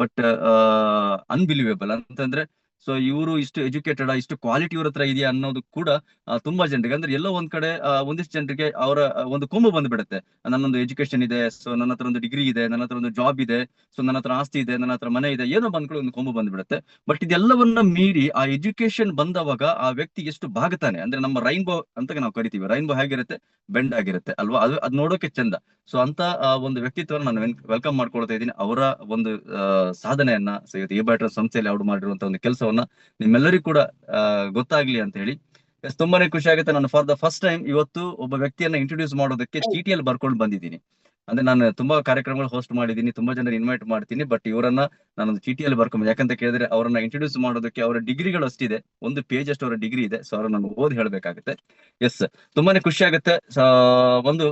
But unbelievable ಅಂತಂದ್ರೆ. So ಇವರು ಇಷ್ಟು ಎಜುಕೇಟೆಡ್, ಇಷ್ಟು ಕ್ವಾಲಿಟಿ ಇವ್ರ ಹತ್ರ ಇದೆಯಾ ಅನ್ನೋದು ಕೂಡ ತುಂಬಾ ಜನರಿಗೆ, ಅಂದ್ರೆ ಎಲ್ಲೋ ಒಂದ್ ಕಡೆ ಒಂದಿಷ್ಟು ಜನರಿಗೆ ಅವರ ಒಂದು ಕೊಂಬು ಬಂದ್ಬಿಡುತ್ತೆ. ನನ್ನೊಂದು ಎಜುಕೇಶನ್ ಇದೆ, ಸೊ ನನ್ನ ಹತ್ರ ಒಂದು ಡಿಗ್ರಿ ಇದೆ, ನನ್ನ ಹತ್ರ ಒಂದು ಜಾಬ್ ಇದೆ, ಸೊ ನನ್ನ ಹತ್ರ ಆಸ್ತಿ ಇದೆ, ನನ್ನ ಹತ್ರ ಮನೆ ಇದೆ, ಏನೋ ಬಂದ್ಕೊಳ್ಳಿ ಒಂದು ಕೊಂಬು ಬಂದ್ಬಿಡುತ್ತೆ. ಬಟ್ ಇದೆಲ್ಲವನ್ನ ಮೀರಿ ಆ ಎಜುಕೇಶನ್ ಬಂದವಾಗ ಆ ವ್ಯಕ್ತಿ ಎಷ್ಟು ಭಾಗತಾನೆ, ಅಂದ್ರೆ ನಮ್ಮ ರೈನ್ಬೋ ಅಂತ ನಾವು ಕರಿತೀವಿ. ರೈನ್ಬೋ ಹೇಗಿರುತ್ತೆ, ಬೆಂಡ್ ಆಗಿರುತ್ತೆ ಅಲ್ವಾ, ಅದು ನೋಡೋಕೆ ಚಂದ. ಸೊ ಅಂತ ಒಂದು ವ್ಯಕ್ತಿತ್ವನ ನಾನು ವೆಲ್ಕಮ್ ಮಾಡ್ಕೊಳ್ತಾ ಇದ್ದೀನಿ. ಅವರ ಒಂದು ಸಾಧನೆಯನ್ನ ಎ ಬ್ಯಾಟರ್ ಸಂಸ್ಥೆಯಲ್ಲಿ ಅವ್ರು ಮಾಡಿರುವಂತ ಒಂದು ಕೆಲಸವನ್ನ ನಿಮ್ಮೆಲ್ಲರಿಗೂ ಕೂಡ ಗೊತ್ತಾಗ್ಲಿ ಅಂತ ಹೇಳಿ. ತುಂಬಾನೇ ಖುಷಿ ಆಗುತ್ತೆ. ನಾನು ಫಾರ್ ದ ಫಸ್ಟ್ ಟೈಮ್ ಇವತ್ತು ಒಬ್ಬ ವ್ಯಕ್ತಿಯನ್ನ ಇಂಟ್ರೊಡ್ಯೂಸ್ ಮಾಡೋದಕ್ಕೆ ಚೀಟಿಯಲ್ಲಿ ಬರ್ಕೊಂಡು ಬಂದಿದ್ದೀನಿ. ಅಂದ್ರೆ ನಾನು ತುಂಬಾ ಕಾರ್ಯಕ್ರಮಗಳು ಹೋಸ್ಟ್ ಮಾಡಿದ್ದೀನಿ, ತುಂಬಾ ಜನರು ಇನ್ವೈಟ್ ಮಾಡ್ತೀನಿ, ಬಟ್ ಇವರನ್ನ ನಾನೊಂದು ಚೀಟಿಯಲ್ಲಿ ಬರ್ಕೊಂಡು, ಯಾಕಂತ ಕೇಳಿದ್ರೆ ಅವರನ್ನ ಇಂಟ್ರೊಡ್ಯೂಸ್ ಮಾಡೋದಕ್ಕೆ ಅವರ ಡಿಗ್ರಿಗಳು ಅಷ್ಟಿದೆ, ಒಂದು ಪೇಜ್ ಅಷ್ಟು ಅವರ ಡಿಗ್ರಿ ಇದೆ. ಸೊ ಅವ್ರನ್ನ ನಾನು ಓದಿ ಹೇಳ್ಬೇಕಾಗುತ್ತೆ. ಎಸ್, ತುಂಬಾನೇ ಖುಷಿ ಆಗುತ್ತೆ. ಒಂದು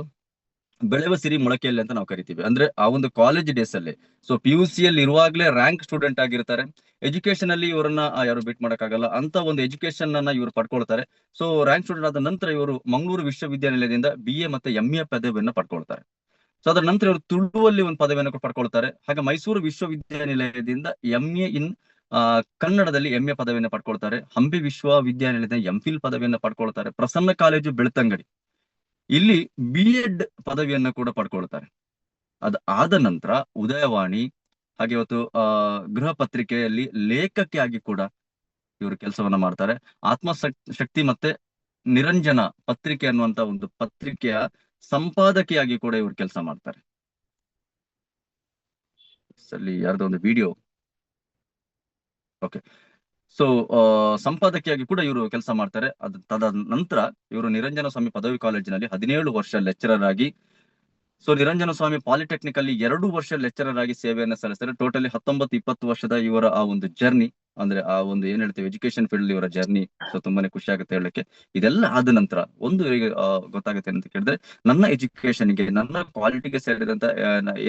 ಬೆಳೆವ ಸಿರಿ ಮೊಳಕೆಯಲ್ಲಿ ಅಂತ ನಾವು ಕರಿತೀವಿ. ಅಂದ್ರೆ ಆ ಒಂದು ಕಾಲೇಜ್ ಡೇಸ್ ಅಲ್ಲಿ, ಸೊ PUC ಅಲ್ಲಿ ಇರುವಾಗ್ಲೇ ರ್ಯಾಂಕ್ ಸ್ಟೂಡೆಂಟ್ ಆಗಿರ್ತಾರೆ. ಎಜುಕೇಶನ್ ಅಲ್ಲಿ ಇವರನ್ನ ಯಾರು ಬೀಟ್ ಮಾಡಕ್ಕಾಗಲ್ಲ ಅಂತ ಒಂದು ಎಜುಕೇಶನ್ ಅನ್ನ ಇವರು ಪಡ್ಕೊಳ್ತಾರೆ. ಸೊ ರ್ಯಾಂಕ್ ಸ್ಟೂಡೆಂಟ್ ಆದ ನಂತರ ಇವರು ಮಂಗಳೂರು ವಿಶ್ವವಿದ್ಯಾನಿಲಯದಿಂದ BA ಮತ್ತೆ MA ಪದವಿಯನ್ನ ಪಡ್ಕೊಳ್ತಾರೆ. ಸೊ ಅದರ ನಂತರ ಇವರು ತುಳುವಲ್ಲಿ ಒಂದು ಪದವಿಯನ್ನು ಪಡ್ಕೊಳ್ತಾರೆ. ಹಾಗೆ ಮೈಸೂರು ವಿಶ್ವವಿದ್ಯಾನಿಲಯದಿಂದ MA ಇನ್ ಕನ್ನಡದಲ್ಲಿ MA ಪದವಿಯನ್ನು ಪಡ್ಕೊಳ್ತಾರೆ. ಹಂಪಿ ವಿಶ್ವವಿದ್ಯಾನಿಲಯದ MPhil ಪದವಿಯನ್ನು ಪಡ್ಕೊಳ್ತಾರೆ. ಪ್ರಸನ್ನ ಕಾಲೇಜು ಬೆಳ್ತಂಗಡಿ ಇಲ್ಲಿ B.Ed ಪದವಿಯನ್ನ ಕೂಡ ಪಡ್ಕೊಳ್ತಾರೆ. ಆದ ನಂತರ ಉದಯವಾಣಿ ಹಾಗೆ ಇವತ್ತು ಗೃಹ ಪತ್ರಿಕೆಯಲ್ಲಿ ಲೇಖಕಿ ಆಗಿ ಕೂಡ ಇವರು ಕೆಲಸವನ್ನ ಮಾಡ್ತಾರೆ. ಆತ್ಮಶಕ್ತಿ ಮತ್ತೆ ನಿರಂಜನ ಪತ್ರಿಕೆ ಅನ್ನುವಂತ ಒಂದು ಪತ್ರಿಕೆಯ ಸಂಪಾದಕಿಯಾಗಿ ಕೂಡ ಇವರು ಕೆಲಸ ಮಾಡ್ತಾರೆ. ಅಲ್ಲಿ ಯಾರ್ದೋ ಒಂದು ವಿಡಿಯೋ. ಓಕೆ, ಸೊ ಸಂಪಾದಕಿಯಾಗಿ ಕೂಡ ಇವರು ಕೆಲಸ ಮಾಡ್ತಾರೆ. ತದ ನಂತರ ಇವರು ನಿರಂಜನ ಸ್ವಾಮಿ ಪದವಿ ಕಾಲೇಜಿನಲ್ಲಿ 17 ವರ್ಷ ಲೆಕ್ಚರರ್ ಆಗಿ, ಸೊ ನಿರಂಜನ ಸ್ವಾಮಿ ಪಾಲಿಟೆಕ್ನಿಕ್ ಅಲ್ಲಿ 2 ವರ್ಷ ಲೆಕ್ಚರರ್ ಆಗಿ ಸೇವೆಯನ್ನು ಸಲ್ಲಿಸ್ತಾರೆ. ಟೋಟಲಿ 19-20 ವರ್ಷದ ಇವರ ಆ ಒಂದು ಜರ್ನಿ, ಅಂದ್ರೆ ಆ ಒಂದು ಏನ್ ಹೇಳ್ತೀವಿ ಎಜುಕೇಶನ್ ಫೀಲ್ಡ್ ಇವರ ಜರ್ನಿ. ಸೊ ತುಂಬಾನೇ ಖುಷಿ ಆಗುತ್ತೆ ಹೇಳಲಿಕ್ಕೆ. ಇದೆಲ್ಲ ಆದ ನಂತರ ಒಂದು ಗೊತ್ತಾಗುತ್ತೆ ಅಂತ ಕೇಳಿದ್ರೆ, ನನ್ನ ಎಜುಕೇಶನ್ಗೆ, ನನ್ನ ಕ್ವಾಲಿಟಿಗೆ ಸೇರಿದಂತ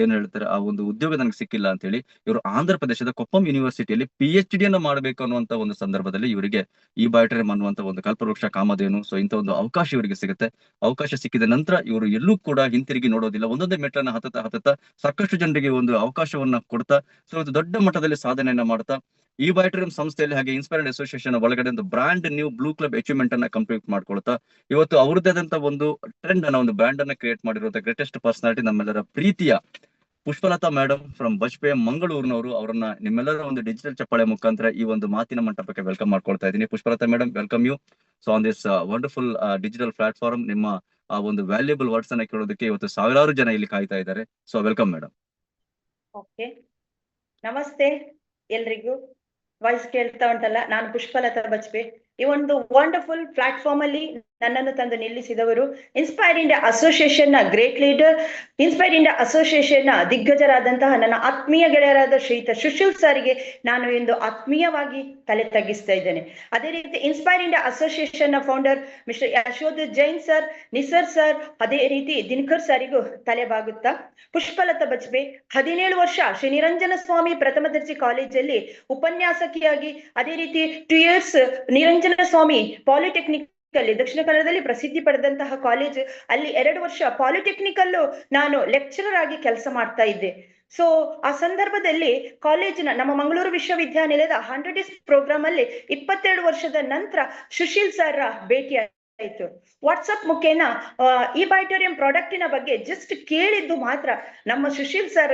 ಏನ್ ಹೇಳ್ತಾರೆ ಆ ಒಂದು ಉದ್ಯೋಗ ನನಗೆ ಸಿಕ್ಕಿಲ್ಲ ಅಂತ ಹೇಳಿ ಇವರು ಆಂಧ್ರ ಪ್ರದೇಶದ ಕೊಪ್ಪಂ ಯೂನಿವರ್ಸಿಟಿಯಲ್ಲಿ PhD ಅನ್ನ ಮಾಡಬೇಕು ಅನ್ನುವಂತ ಒಂದು ಸಂದರ್ಭದಲ್ಲಿ ಇವರಿಗೆ ಈ ಬಯೋಟೆರಮ್ ಅನ್ನುವಂತ ಒಂದು ಕಲ್ಪವೃಕ್ಷ ಕಾಮಧೇನು, ಸೊ ಇಂಥ ಒಂದು ಅವಕಾಶ ಇವರಿಗೆ ಸಿಗುತ್ತೆ. ಅವಕಾಶ ಸಿಕ್ಕಿದ ನಂತರ ಇವರು ಎಲ್ಲೂ ಕೂಡ ಹಿಂತಿರುಗಿ ನೋಡೋದಿಲ್ಲ. ಒಂದೊಂದೇ ಮೆಟ್ಲನ್ನ ಹತ್ತುತ್ತಾ ಸಾಕಷ್ಟು ಜನರಿಗೆ ಒಂದು ಅವಕಾಶವನ್ನ ಕೊಡ್ತಾ, ಸೊ ಇದು ದೊಡ್ಡ ಮಟ್ಟದಲ್ಲಿ ಸಾಧನೆಯನ್ನ ಮಾಡ್ತಾ ಈ ಬಯೋಟೆರಮ್ ಸಂಸ್ಥೆಯಲ್ಲಿ ಹಾಗೆ ಇನ್ಸ್ಪೈರ್ಡ್ ಅಸೋಸಿಯೇಷನ್ ಒಳಗಡೆ ಒಂದು brand new blue club achievement ಅನ್ನ ಕಂಪ್ಲೀಟ್ ಮಾಡ್ಕೊಳ್ತಾ ಇವತ್ತು ಅವ್ರದ್ದೇ ಆದಂತ ಒಂದು ಟ್ರೆಂಡ್ ಅನ್ನ, ಒಂದು ಬ್ರ್ಯಾಂಡ್ ಅನ್ನ ಕ್ರಿಯೇಟ್ ಮಾಡಿರುವಂತ ಗ್ರೇಟೆಸ್ಟ್ ಪರ್ಸನಾಲಿಟಿ ನಮ್ಮೆಲ್ಲರ ಪ್ರೀತಿಯ ಪುಷ್ಪಲತಾ ಮೇಡಮ್ ಫ್ರಮ್ ಬಜ್ಪೆ ಮಂಗಳೂರಿನವರು. ಅವರನ್ನ ನಿಮ್ಮೆಲ್ಲರ ಒಂದು ಡಿಜಿಟಲ್ ಚಪ್ಪಾಳೆ ಮುಖಾಂತರ ಈ ಒಂದು ಮಾತಿನ ಮಂಟಪಕ್ಕೆ ವೆಲ್ಕಮ್ ಮಾಡ್ಕೊಳ್ತಾ ಇದ್ದೀನಿ. Pushpalatha madam, welcome you so on this wonderful digital platform. ನಿಮ್ಮ ಆ ಒಂದು ವ್ಯಾಲ್ಯೂಬಲ್ ವರ್ಡ್ಸ್ ಅನ್ನ ಕೇಳೋದಕ್ಕೆ ಇವತ್ತು ಸಾವಿರಾರು ಜನ ಇಲ್ಲಿ ಕಾಯ್ತಾ ಇದ್ದಾರೆ. So welcome madam. ಓಕೆ, ನಮಸ್ತೆ ಎಲ್ರಿಗೂ. ವಾಯ್ಸ್ ಕೇಳ್ತಾ ಉಂಟಲ್ಲ? ನಾನು ಪುಷ್ಪಲತಾ ಬಜ್ಪೆ. ಈ ಒಂದು ವಂಡರ್ಫುಲ್ ಪ್ಲಾಟ್ಫಾರ್ಮ್ ಅಲ್ಲಿ ನನ್ನನ್ನು ತಂದು ನಿಲ್ಲಿಸಿದವರು ಇನ್ಸ್ಪೈರ್ ಇಂಡಿಯಾ ಅಸೋಸಿಯೇಷನ್ ನ great leader, inspire India association ನ ದಿಗ್ಗಜರಾದಂತಹ ನನ್ನ ಆತ್ಮೀಯ ಗೆಳೆಯರಾದ ಶ್ರೀಯುತ ಸುಶೀಲ್ ಸರ್ಗೆ ನಾನು ಇಂದು ಆತ್ಮೀಯವಾಗಿ ತಲೆ ತಗ್ಗಿಸ್ತಾ ಇದ್ದೇನೆ. ಅದೇ ರೀತಿ ಇನ್ಸ್ಪೈರ್ ಇಂಡಿಯಾ ಅಸೋಸಿಯೇಷನ್ ನ founder mister Yashoda Jain sir, Nisar sir, ಅದೇ ರೀತಿ ದಿನಕರ್ ಸರಿಗೂ ತಲೆ ಬಾಗುತ್ತಾ, ಪುಷ್ಪಲತಾ ಬಜ್ಪೆ 17 ವರ್ಷ ಶ್ರೀ ನಿರಂಜನ ಸ್ವಾಮಿ ಪ್ರಥಮ ದರ್ಜೆ ಕಾಲೇಜಲ್ಲಿ ಉಪನ್ಯಾಸಕಿಯಾಗಿ, ಅದೇ ರೀತಿ 2 years ನಿರಂಜನ ಸ್ವಾಮಿ ಪಾಲಿಟೆಕ್ನಿಕ್ ಅಲ್ಲಿ ದಕ್ಷಿಣ ಕನ್ನಡದಲ್ಲಿ ಪ್ರಸಿದ್ಧಿ ಪಡೆದಂತಹ ಕಾಲೇಜ್ ಅಲ್ಲಿ 2 ವರ್ಷ ಪಾಲಿಟೆಕ್ನಿಕ್ ಅಲ್ಲೂ ನಾನು ಲೆಕ್ಚರರ್ ಆಗಿ ಕೆಲಸ ಮಾಡ್ತಾ ಇದ್ದೆ. ಸೊ ಆ ಸಂದರ್ಭದಲ್ಲಿ ಕಾಲೇಜಿನ ನಮ್ಮ ಮಂಗಳೂರು ವಿಶ್ವವಿದ್ಯಾನಿಲಯದ 100 days ಪ್ರೋಗ್ರಾಮ್ ಅಲ್ಲಿ 22 ವರ್ಷದ ನಂತರ ಸುಶೀಲ್ ಸರ್ ಭೇಟಿ ಆಯ್ತು. ವಾಟ್ಸಪ್ ಮುಖೇನ ಈ ಬಯೋಟೆರಮ್ ಪ್ರಾಡಕ್ಟಿನ ಬಗ್ಗೆ ಜಸ್ಟ್ ಕೇಳಿದ್ದು ಮಾತ್ರ ನಮ್ಮ ಸುಶೀಲ್ ಸರ್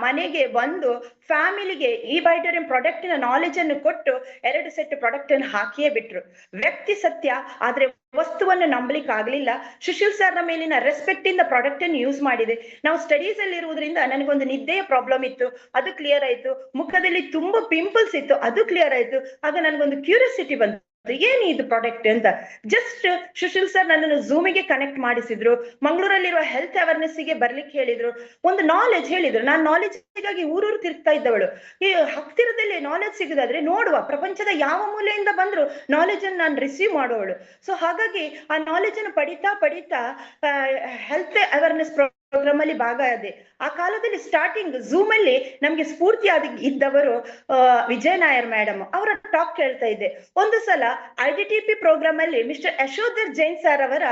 ಮನೆಗೆ ಬಂದು ಫ್ಯಾಮಿಲಿಗೆ ಈ ಬಯೋಟೆರಮ್ ಪ್ರಾಡಕ್ಟಿನ ನಾಲೆಜ್ ಅನ್ನು ಕೊಟ್ಟು 2 ಸೆಟ್ ಪ್ರಾಡಕ್ಟ್ ಅನ್ನು ಹಾಕಿಯೇ ಬಿಟ್ರು. ವ್ಯಕ್ತಿ ಸತ್ಯ, ಆದ್ರೆ ವಸ್ತುವನ್ನು ನಂಬಲಿಕ್ಕೆ ಆಗ್ಲಿಲ್ಲ. ಸುಶೀಲ್ ಸರ್ ನ ಮೇಲಿನ ರೆಸ್ಪೆಕ್ಟ್ ಇಂದ ಪ್ರಾಡಕ್ಟ್ ಅನ್ನು ಯೂಸ್ ಮಾಡಿದೆ. ನಾವು ಸ್ಟಡೀಸ್ ಅಲ್ಲಿ ಇರುವುದರಿಂದ ನನಗೊಂದು ನಿದ್ದೆಯ ಪ್ರಾಬ್ಲಮ್ ಇತ್ತು, ಅದು ಕ್ಲಿಯರ್ ಆಯ್ತು. ಮುಖದಲ್ಲಿ ತುಂಬಾ ಪಿಂಪಲ್ಸ್ ಇತ್ತು, ಅದು ಕ್ಲಿಯರ್ ಆಯ್ತು. ಆಗ ನನಗೊಂದು ಕ್ಯೂರಿಯಾಸಿಟಿ ಬಂತು, ಏನು ಇದು ಪ್ರಾಡಕ್ಟ್ ಅಂತ. ಜಸ್ಟ್ ಸುಶೀಲ್ ಸರ್ ನನ್ನನ್ನು ಝೂಮಿಗೆ ಕನೆಕ್ಟ್ ಮಾಡಿಸಿದ್ರು, ಮಂಗಳೂರಲ್ಲಿರುವ ಹೆಲ್ತ್ ಅವೇರ್ನೆಸ್ ಗೆ ಬರ್ಲಿಕ್ಕೆ ಹೇಳಿದ್ರು, ಒಂದು ನಾಲೆಜ್ ಹೇಳಿದ್ರು. ನಾನು ನಾಲೆಜ್ಗಾಗಿ ಊರೂರು ತಿರುಗ್ತಾ ಇದ್ದವಳು. ಈ ಹತ್ತಿರದಲ್ಲಿ ನಾಲೆಜ್ ಸಿಗುದಾದ್ರೆ ನೋಡುವ, ಪ್ರಪಂಚದ ಯಾವ ಮೂಲೆಯಿಂದ ಬಂದ್ರು ನಾಲೆಜ್ ಅನ್ನು ನಾನು ರಿಸೀವ್ ಮಾಡುವವಳು. ಸೊ ಹಾಗಾಗಿ ಆ ನಾಲೆಜ್ ಅನ್ನು ಪಡಿತಾ ಹೆಲ್ತ್ ಅವೇರ್ನೆಸ್ ಪ್ರೋಗ್ರಾಮ್ ಅಲ್ಲಿ ಭಾಗ ಆದೆ. ಆ ಕಾಲದಲ್ಲಿ ಸ್ಟಾರ್ಟಿಂಗ್ ಝೂಮ್ ಅಲ್ಲಿ ನಮ್ಗೆ ಸ್ಫೂರ್ತಿ ಇದ್ದವರು ವಿಜಯ ನಾಯರ್ ಮೇಡಮ್ ಅವರ ಟಾಕ್ ಕೇಳ್ತಾ ಇದ್ದೆ. ಒಂದು ಸಲ IDTP ಪ್ರೋಗ್ರಾಮ್ ಅಲ್ಲಿ ಮಿಸ್ಟರ್ ಯಶೋಧರ್ ಜೈನ್ ಸರ್ ಅವರ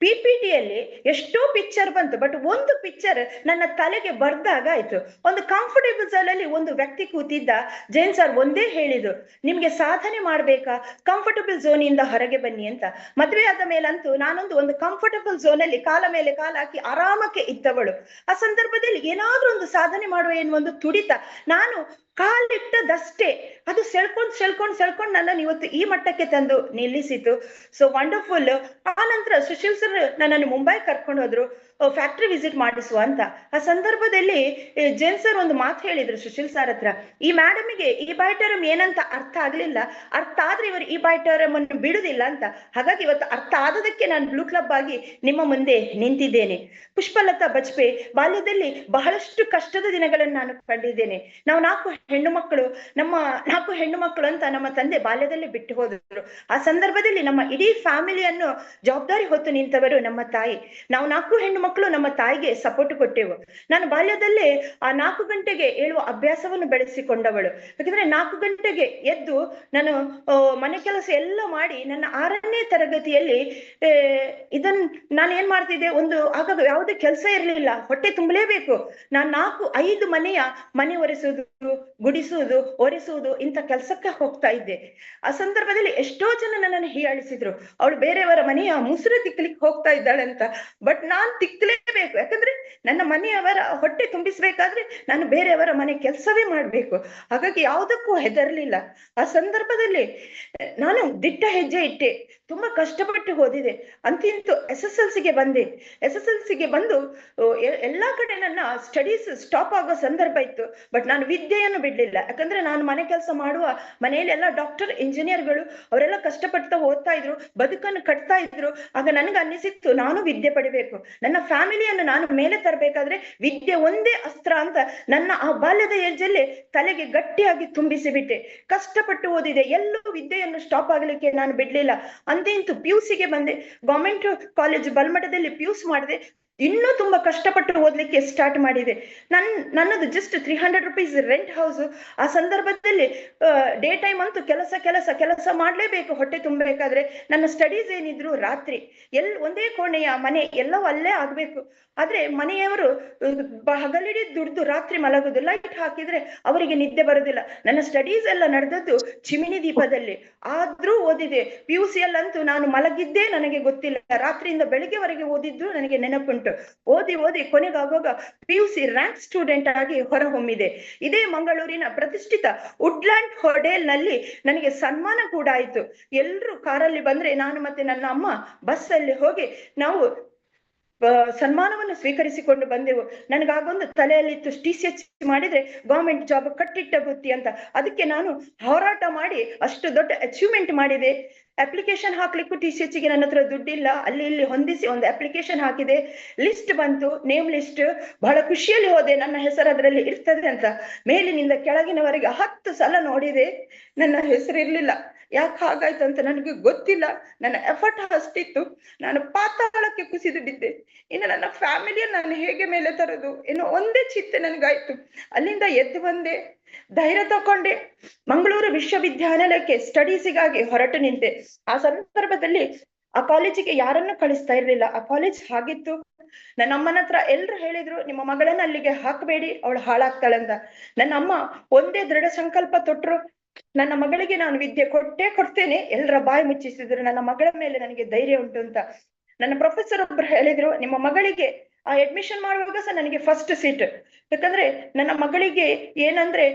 PPTಯಲ್ಲಿ ಎಷ್ಟೋ ಪಿಕ್ಚರ್ ಬಂತು, ಬಟ್ ಒಂದು ಪಿಕ್ಚರ್ ನನ್ನ ತಲೆಗೆ ಬರ್ದಾಗ ಆಯ್ತು. ಒಂದು ಕಂಫರ್ಟೇಬಲ್ ಝೋನ್ ಅಲ್ಲಿ ಒಂದು ವ್ಯಕ್ತಿ ಕೂತಿದ್ದ. ಜೈನ್ ಸರ್ ಒಂದೇ ಹೇಳಿದ್ರು, ನಿಮ್ಗೆ ಸಾಧನೆ ಮಾಡ್ಬೇಕಾ, ಕಂಫರ್ಟಬಲ್ ಝೋನ್ ಇಂದ ಹೊರಗೆ ಬನ್ನಿ ಅಂತ. ಮದುವೆ ಆದ ಮೇಲಂತೂ ನಾನೊಂದು ಒಂದು ಕಂಫರ್ಟಬಲ್ ಝೋನ್ ಅಲ್ಲಿ ಕಾಲ ಮೇಲೆ ಕಾಲ ಹಾಕಿ ಆರಾಮಕ್ಕೆ ಇದ್ದವಳು. ಆ ಸಂದರ್ಭದಲ್ಲಿ ಏನಾದ್ರೂ ಒಂದು ಸಾಧನೆ ಮಾಡುವ ಎನ್ನುವ ತುಡಿತ ನಾನು ಕಾಲಿಟ್ಟದಷ್ಟೇ ಅದು ಸೆಳ್ಕೊಂಡ್ ನನ್ನನ್ನು ಇವತ್ತು ಈ ಮಟ್ಟಕ್ಕೆ ತಂದು ನಿಲ್ಲಿಸಿತು. So wonderful. ಆ ನಂತರ ಸುಶೀಲ್ ಸರ್ ನನ್ನನ್ನು ಮುಂಬೈ ಕರ್ಕೊಂಡು ಹೋದ್ರು, ಫ್ಯಾಕ್ಟ್ರಿ ವಿಸಿಟ್ ಮಾಡಿಸುವ ಅಂತ. ಆ ಸಂದರ್ಭದಲ್ಲಿ ಜೈನ್ ಸರ್ ಒಂದು ಮಾತು ಹೇಳಿದ್ರು ಸುಶೀಲ್ ಸರ್ ಹತ್ರ, ಈ ಮೇಡಮಿಗೆ ಈ ಬೈಟರಮ್ ಏನಂತ ಅರ್ಥ ಆಗ್ಲಿಲ್ಲ, ಅರ್ಥ ಆದ್ರೆ ಇವರು ಈ ಬೈಟರಮ್ ಅನ್ನು ಬಿಡುದಿಲ್ಲ ಅಂತ. ಹಾಗಾಗಿ ಇವತ್ತು ಅರ್ಥ ಆದದಕ್ಕೆ ನಾನು ಬ್ಲೂ ಕ್ಲಬ್ ಆಗಿ ನಿಮ್ಮ ಮುಂದೆ ನಿಂತಿದ್ದೇನೆ. ಪುಷ್ಪಲತಾ ಬಜ್ಪೆ ಬಾಲ್ಯದಲ್ಲಿ ಬಹಳಷ್ಟು ಕಷ್ಟದ ದಿನಗಳನ್ನು ನಾನು ಕಂಡಿದ್ದೇನೆ. ನಾವು ನಾಲ್ಕು ಹೆಣ್ಣು ಮಕ್ಕಳು ಅಂತ ನಮ್ಮ ತಂದೆ ಬಾಲ್ಯದಲ್ಲಿ ಬಿಟ್ಟು ಹೋದರು. ಆ ಸಂದರ್ಭದಲ್ಲಿ ನಮ್ಮ ಇಡೀ ಫ್ಯಾಮಿಲಿಯನ್ನು ಜವಾಬ್ದಾರಿ ಹೊತ್ತು ನಿಂತವರು ನಮ್ಮ ತಾಯಿ. ನಾವು 4 ಹೆಣ್ಣು ಮಕ್ಕಳು ನಮ್ಮ ತಾಯಿಗೆ ಸಪೋರ್ಟ್ ಕೊಟ್ಟೆವು. ನಾನು ಬಾಲ್ಯದಲ್ಲೇ ಆ 4 ಗಂಟೆಗೆ ಏಳುವ ಅಭ್ಯಾಸವನ್ನು ಬೆಳೆಸಿಕೊಂಡವಳು. ಯಾಕಂದ್ರೆ 4 ಗಂಟೆಗೆ ಎದ್ದು ನಾನು ಮನೆ ಕೆಲಸ ಎಲ್ಲ ಮಾಡಿ ನನ್ನ 6ನೇ ತರಗತಿಯಲ್ಲಿ ನಾನು ಏನ್ ಮಾಡ್ತಿದ್ದೆ, ಆಗ ಯಾವುದೇ ಕೆಲಸ ಇರ್ಲಿಲ್ಲ, ಹೊಟ್ಟೆ ತುಂಬಲೇಬೇಕು. ನಾನು 4-5 ಮನೆ ಒರೆಸುವುದು, ಗುಡಿಸುವುದು, ಒರೆಸುವುದು ಇಂಥ ಕೆಲಸಕ್ಕೆ ಹೋಗ್ತಾ ಇದ್ದೆ. ಆ ಸಂದರ್ಭದಲ್ಲಿ ಎಷ್ಟೋ ಜನ ನನ್ನನ್ನು ಹೀಯಾಳಿಸಿದ್ರು, ಅವಳು ಬೇರೆಯವರ ಮನೆಯ ಮುಸುರು ತಿಕ್ಲಿಕ್ಕೆ ಹೋಗ್ತಾ ಇದ್ದಾಳೆ ಅಂತ. ಬಟ್ ನಾನ್ ತಿಕ್ಲೇಬೇಕು, ಯಾಕಂದ್ರೆ ನನ್ನ ಮನೆಯವರ ಹೊಟ್ಟೆ ತುಂಬಿಸ್ಬೇಕಾದ್ರೆ ನಾನು ಬೇರೆಯವರ ಮನೆ ಕೆಲಸವೇ ಮಾಡ್ಬೇಕು. ಹಾಗಾಗಿ ಯಾವುದಕ್ಕೂ ಹೆದರ್ಲಿಲ್ಲ. ಆ ಸಂದರ್ಭದಲ್ಲಿ ನಾನು ದಿಟ್ಟ ಹೆಜ್ಜೆ ಇಟ್ಟೆ, ತುಂಬಾ ಕಷ್ಟಪಟ್ಟು ಓದಿದೆ. ಅಂತಿಂತೂ SSLCಗೆ ಬಂದೆ. SSLCಗೆ ಬಂದು ಎಲ್ಲಾ ಕಡೆ ನನ್ನ ಸ್ಟಡೀಸ್ ಸ್ಟಾಪ್ ಆಗೋ ಸಂದರ್ಭ ಇತ್ತು. ಬಟ್ ನಾನು ವಿದ್ಯೆಯನ್ನು ಬಿಡ್ಲಿಲ್ಲ, ಯಾಕಂದ್ರೆ ನಾನು ಮನೆ ಕೆಲಸ ಮಾಡುವ ಮನೆಯಲ್ಲಿ ಎಲ್ಲ ಡಾಕ್ಟರ್, ಇಂಜಿನಿಯರ್ಗಳು ಅವರೆಲ್ಲ ಕಷ್ಟಪಡ್ತಾ ಓದ್ತಾ ಇದ್ರು, ಬದುಕನ್ನು ಕಟ್ತಾ ಇದ್ರು. ಆಗ ನನ್ಗೆ ಅನ್ನಿಸಿತ್ತು ನಾನು ವಿದ್ಯೆ ಪಡಿಬೇಕು, ನನ್ನ ಫ್ಯಾಮಿಲಿಯನ್ನು ನಾನು ಮೇಲೆ ತರಬೇಕಾದ್ರೆ ವಿದ್ಯೆ ಒಂದೇ ಅಸ್ತ್ರ ಅಂತ ನನ್ನ ಆ ಬಾಲ್ಯದ ಏಜಲ್ಲಿ ತಲೆಗೆ ಗಟ್ಟಿಯಾಗಿ ತುಂಬಿಸಿ ಬಿಟ್ಟೆ. ಕಷ್ಟಪಟ್ಟು ಓದಿದೆ, ಎಲ್ಲೂ ವಿದ್ಯೆಯನ್ನು ಸ್ಟಾಪ್ ಆಗ್ಲಿಕ್ಕೆ ನಾನು ಬಿಡ್ಲಿಲ್ಲ. ಅಂತೂ PUCಗೆ ಬಂದೆ. ಗವರ್ಮೆಂಟ್ ಕಾಲೇಜ್ ಬಲ್ಮಠದಲ್ಲಿ PUC ಮಾಡಿದೆ. ಇನ್ನೂ ತುಂಬಾ ಕಷ್ಟಪಟ್ಟು ಓದ್ಲಿಕ್ಕೆ ಸ್ಟಾರ್ಟ್ ಮಾಡಿದೆ. ನನ್ನದು ಜಸ್ಟ್ 300 ರೂಪೀಸ್ ರೆಂಟ್ ಹೌಸ್. ಆ ಸಂದರ್ಭದಲ್ಲಿ ಡೇ ಟೈಮ್ ಅಂತೂ ಕೆಲಸ ಮಾಡ್ಲೇಬೇಕು ಹೊಟ್ಟೆ ತುಂಬಬೇಕಾದ್ರೆ. ನನ್ನ ಸ್ಟಡೀಸ್ ಏನಿದ್ರು ರಾತ್ರಿ ಒಂದೇ ಕೋಣೆಯ ಮನೆ, ಎಲ್ಲವೂ ಅಲ್ಲೇ ಆಗ್ಬೇಕು. ಆದ್ರೆ ಮನೆಯವರು ಹಗಲಿಡಿ ದುಡ್ದು ರಾತ್ರಿ ಮಲಗುದು, ಲೈಟ್ ಹಾಕಿದ್ರೆ ಅವರಿಗೆ ನಿದ್ದೆ ಬರುದಿಲ್ಲ. ನನ್ನ ಸ್ಟಡೀಸ್ ಎಲ್ಲ ನಡೆದದ್ದು ಚಿಮಿನಿ ದೀಪದಲ್ಲಿ. ಆದ್ರೂ ಓದಿದೆ. PUC ಯಲ್ಲಂತೂ ನಾನು ಮಲಗಿದ್ದೇ ನನಗೆ ಗೊತ್ತಿಲ್ಲ, ರಾತ್ರಿಯಿಂದ ಬೆಳಿಗ್ಗೆವರೆಗೆ ಓದಿದ್ದು ನನಗೆ ನೆನಪುಂಟು. ಓದಿ ಕೊನೆಗಾಗುವಾಗ PUC ರ್ಯಾಂಕ್ ಸ್ಟೂಡೆಂಟ್ ಆಗಿ ಹೊರಹೊಮ್ಮಿದೆ. ಇದೇ ಮಂಗಳೂರಿನ ಪ್ರತಿಷ್ಠಿತ ವುಡ್ಲ್ಯಾಂಡ್ ಹೋಟೆಲ್ ನಲ್ಲಿ ನನಗೆ ಸನ್ಮಾನ ಕೂಡ ಆಯ್ತು. ಎಲ್ರು ಕಾರಲ್ಲಿ ಬಂದ್ರೆ ನಾನು ಮತ್ತೆ ನನ್ನ ಅಮ್ಮ ಬಸ್ ಅಲ್ಲಿ ಹೋಗಿ ನಾವು ಸನ್ಮಾನವನ್ನು ಸ್ವೀಕರಿಸಿಕೊಂಡು ಬಂದೆವು. ನನಗಾಗೊಂದು ತಲೆಯಲ್ಲಿತ್ತು, TCH ಮಾಡಿದ್ರೆ ಗವರ್ಮೆಂಟ್ ಜಾಬ್ ಕಟ್ಟಿಟ್ಟ ಬುತ್ತಿ ಅಂತ. ಅದಕ್ಕೆ ನಾನು ಹೋರಾಟ ಮಾಡಿ ಅಷ್ಟು ದೊಡ್ಡ ಅಚೀವ್ಮೆಂಟ್ ಮಾಡಿದೆ. ಅಪ್ಲಿಕೇಶನ್ ಹಾಕ್ಲಿಕ್ಕೂ TCHಗೆ ನನ್ನ ಹತ್ರ ದುಡ್ಡಿಲ್ಲ, ಅಲ್ಲಿ ಇಲ್ಲಿ ಹೊಂದಿಸಿ ಒಂದು ಅಪ್ಲಿಕೇಶನ್ ಹಾಕಿದೆ. ಲಿಸ್ಟ್ ಬಂತು, ನೇಮ್ ಲಿಸ್ಟ್. ಬಹಳ ಖುಷಿಯಲ್ಲಿ ಹೋದೆ, ನನ್ನ ಹೆಸರು ಅದರಲ್ಲಿ ಇರ್ತದೆ ಅಂತ. ಮೇಲಿನಿಂದ ಕೆಳಗಿನವರೆಗೆ 10 ಸಲ ನೋಡಿದೆ, ನನ್ನ ಹೆಸರು ಇರ್ಲಿಲ್ಲ. ಯಾಕೆ ಹಾಗಾಯ್ತು ಅಂತ ನನಗೆ ಗೊತ್ತಿಲ್ಲ. ನನ್ನ ಎಫರ್ಟ್ ಅಷ್ಟಿತ್ತು, ನಾನು ಪಾತಾಳಕ್ಕೆ ಕುಸಿದು ಬಿದ್ದೆ. ಇನ್ನು ನನ್ನ ಫ್ಯಾಮಿಲಿಯನ್ನು ನಾನು ಹೇಗೆ ಮೇಲೆ ತರೋದು ಏನೋ ಒಂದೇ ಚಿಂತೆ ನನಗಾಯ್ತು. ಅಲ್ಲಿಂದ ಎದ್ದು ಬಂದೆ, ಧೈರ್ಯ ತಕೊಂಡೆ, ಮಂಗಳೂರು ವಿಶ್ವವಿದ್ಯಾನಿಲಯಕ್ಕೆ ಸ್ಟಡೀಸಿಗಾಗಿ ಹೊರಟು ನಿಂತೆ. ಆ ಸಂದರ್ಭದಲ್ಲಿ ಆ ಕಾಲೇಜಿಗೆ ಯಾರನ್ನು ಕಳಿಸ್ತಾ ಇರ್ಲಿಲ್ಲ, ಆ ಕಾಲೇಜ್ ಹಾಗಿತ್ತು. ನನ್ನ ಅಮ್ಮನ ಹತ್ರ ಎಲ್ರು ಹೇಳಿದ್ರು, ನಿಮ್ಮ ಮಗಳನ್ನ ಅಲ್ಲಿಗೆ ಹಾಕಬೇಡಿ, ಅವಳು ಹಾಳಾಗ್ತಾಳೆ ಅಂತ. ನನ್ನ ಅಮ್ಮ ಒಂದೇ ದೃಢ ಸಂಕಲ್ಪ ತೊಟ್ರು, ನನ್ನ ಮಗಳಿಗೆ ನಾನು ವಿದ್ಯೆ ಕೊಡ್ತೇನೆ. ಎಲ್ಲರ ಬಾಯಿ ಮುಚ್ಚಿಸಿದ್ರು. ನನ್ನ ಮಗಳ ಮೇಲೆ ನನಗೆ ಧೈರ್ಯ ಉಂಟು ಅಂತ. ನನ್ನ ಪ್ರೊಫೆಸರ್ ಒಬ್ರು ಹೇಳಿದ್ರು, ನಿಮ್ಮ ಮಗಳಿಗೆ ಆ ಅಡ್ಮಿಷನ್ ಮಾಡುವಾಗ ಸಹ ನನಗೆ ಫಸ್ಟ್ ಸೀಟ್. ಯಾಕಂದ್ರೆ ನನ್ನ ಮಗಳಿಗೆ ಏನಂದ್ರೆ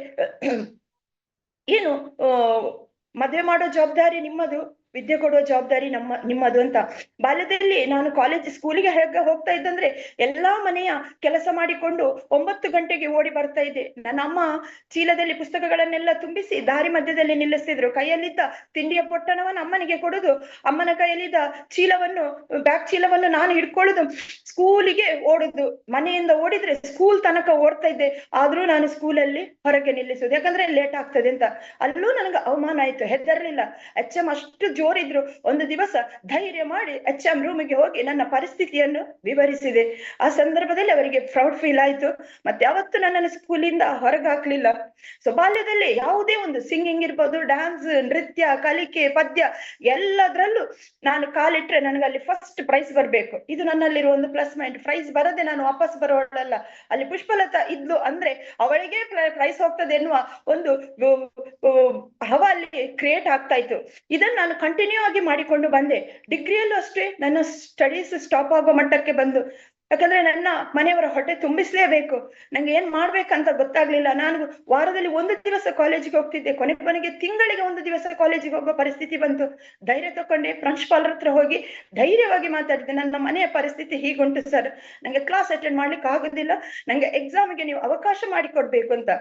ಮದುವೆ ಮಾಡೋ ಜವಾಬ್ದಾರಿ ನಿಮ್ಮದು, ವಿದ್ಯೆ ಕೊಡುವ ಜವಾಬ್ದಾರಿ ನಿಮ್ಮದು ಅಂತ. ಬಾಲ್ಯದಲ್ಲಿ ನಾನು ಸ್ಕೂಲಿಗೆ ಹೇಗೆ ಹೋಗ್ತಾ ಇದ್ದಂದ್ರೆ ಎಲ್ಲಾ ಮನೆಯ ಕೆಲಸ ಮಾಡಿಕೊಂಡು 9 ಗಂಟೆಗೆ ಓಡಿ ಬರ್ತಾ ಇದ್ದೆ. ನನ್ನ ಅಮ್ಮ ಚೀಲದಲ್ಲಿ ಪುಸ್ತಕಗಳನ್ನೆಲ್ಲ ತುಂಬಿಸಿ ದಾರಿ ಮಧ್ಯದಲ್ಲಿ ನಿಲ್ಲಿಸ್ತಿದ್ರು. ಕೈಯಲ್ಲಿದ್ದ ತಿಂಡಿಯ ಪೊಟ್ಟಣವನ್ನು ಅಮ್ಮನಿಗೆ ಕೊಡುದು, ಅಮ್ಮನ ಕೈಯಲ್ಲಿದ್ದ ಬ್ಯಾಗ್ ಚೀಲವನ್ನು ನಾನು ಹಿಡ್ಕೊಳ್ಳುದು, ಸ್ಕೂಲಿಗೆ ಓಡುದು. ಮನೆಯಿಂದ ಓಡಿದ್ರೆ ಸ್ಕೂಲ್ ತನಕ ಓಡ್ತಾ ಇದ್ದೆ. ಆದ್ರೂ ನಾನು ಸ್ಕೂಲಲ್ಲಿ ಹೊರಗೆ ನಿಲ್ಲಿಸುದು, ಯಾಕಂದ್ರೆ ಲೇಟ್ ಆಗ್ತದೆ ಅಂತ. ಅಲ್ಲೂ ನನಗೆ ಅವಮಾನ ಆಯ್ತು, ಹೆದರ್ಲಿಲ್ಲ. HM ಅಷ್ಟು ಜೋರಿದ್ರು. ಒಂದು ದಿವಸ ಧೈರ್ಯ ಮಾಡಿ HM ರೂಮಿಗೆ ಹೋಗಿ ನನ್ನ ಪರಿಸ್ಥಿತಿಯನ್ನು ವಿವರಿಸಿದೆ. ಆ ಸಂದರ್ಭದಲ್ಲಿ ಅವರಿಗೆ ಪ್ರೌಡ್ ಫೀಲ್ ಆಯ್ತು. ಮತ್ತೆ ಯಾವತ್ತು ನನ್ನನ್ನು ಸ್ಕೂಲಿಂದ ಹೊರಗೆ ಹಾಕ್ಲಿಲ್ಲ. ಸೊ ಬಾಲ್ಯದಲ್ಲಿ ಯಾವುದೇ ಒಂದು ಸಿಂಗಿಂಗ್ ಇರ್ಬೋದು, ಡ್ಯಾನ್ಸ್, ನೃತ್ಯ, ಕಲಿಕೆ, ಪದ್ಯ ಎಲ್ಲದ್ರಲ್ಲೂ ನಾನು ಕಾಲಿಟ್ರೆ ನನಗೆ ಅಲ್ಲಿ ಫಸ್ಟ್ ಪ್ರೈಸ್ ಬರ್ಬೇಕು. ಇದು ನನ್ನಲ್ಲಿರುವ ಒಂದು ಪ್ಲಸ್ ಮೈಂಡ್. ಪ್ರೈಸ್ ಬರದೆ ನಾನು ವಾಪಸ್ ಬರೋಳಲ್ಲ. ಅಲ್ಲಿ ಪುಷ್ಪಲತಾ ಇದ್ಲು ಅಂದ್ರೆ ಅವಳಿಗೆ ಪ್ರೈಸ್ ಹೋಗ್ತದೆ ಎನ್ನುವ ಒಂದು ಹವ ಅಲ್ಲಿ ಕ್ರಿಯೇಟ್ ಆಗ್ತಾ ಇತ್ತು. ಇದನ್ನ ನಾನು ಕಂಟಿನ್ಯೂ ಆಗಿ ಮಾಡಿಕೊಂಡು ಬಂದೆ. ಡಿಗ್ರಿಯಲ್ಲೂ ಅಷ್ಟೇ ನನ್ನ ಸ್ಟಡೀಸ್ ಸ್ಟಾಪ್ ಆಗೋ ಮಟ್ಟಕ್ಕೆ ಬಂದು, ಯಾಕಂದ್ರೆ ನನ್ನ ಮನೆಯವರ ಹೊಟ್ಟೆ ತುಂಬಿಸ್ಲೇಬೇಕು. ನಂಗೆ ಏನ್ ಮಾಡ್ಬೇಕಂತ ಗೊತ್ತಾಗ್ಲಿಲ್ಲ. ನಾನು ವಾರದಲ್ಲಿ ಒಂದು ದಿವಸ ಕಾಲೇಜಿಗೆ ಹೋಗ್ತಿದ್ದೆ, ಕೊನೆಗೆ ತಿಂಗಳಿಗೆ ಒಂದು ದಿವಸ ಕಾಲೇಜಿಗೆ ಹೋಗೋ ಪರಿಸ್ಥಿತಿ ಬಂತು. ಧೈರ್ಯ ತಕೊಂಡೆ, ಪ್ರಾಂಶುಪಾಲರ ಹತ್ರ ಹೋಗಿ ಧೈರ್ಯವಾಗಿ ಮಾತಾಡಿದೆ. ನನ್ನ ಮನೆಯ ಪರಿಸ್ಥಿತಿ ಹೀಗುಂಟು ಸರ್, ನಂಗೆ ಕ್ಲಾಸ್ ಅಟೆಂಡ್ ಮಾಡ್ಲಿಕ್ಕೆ ಆಗುದಿಲ್ಲ, ನಂಗೆ ಎಕ್ಸಾಮ್ಗೆ ನೀವು ಅವಕಾಶ ಮಾಡಿಕೊಡ್ಬೇಕು ಅಂತ.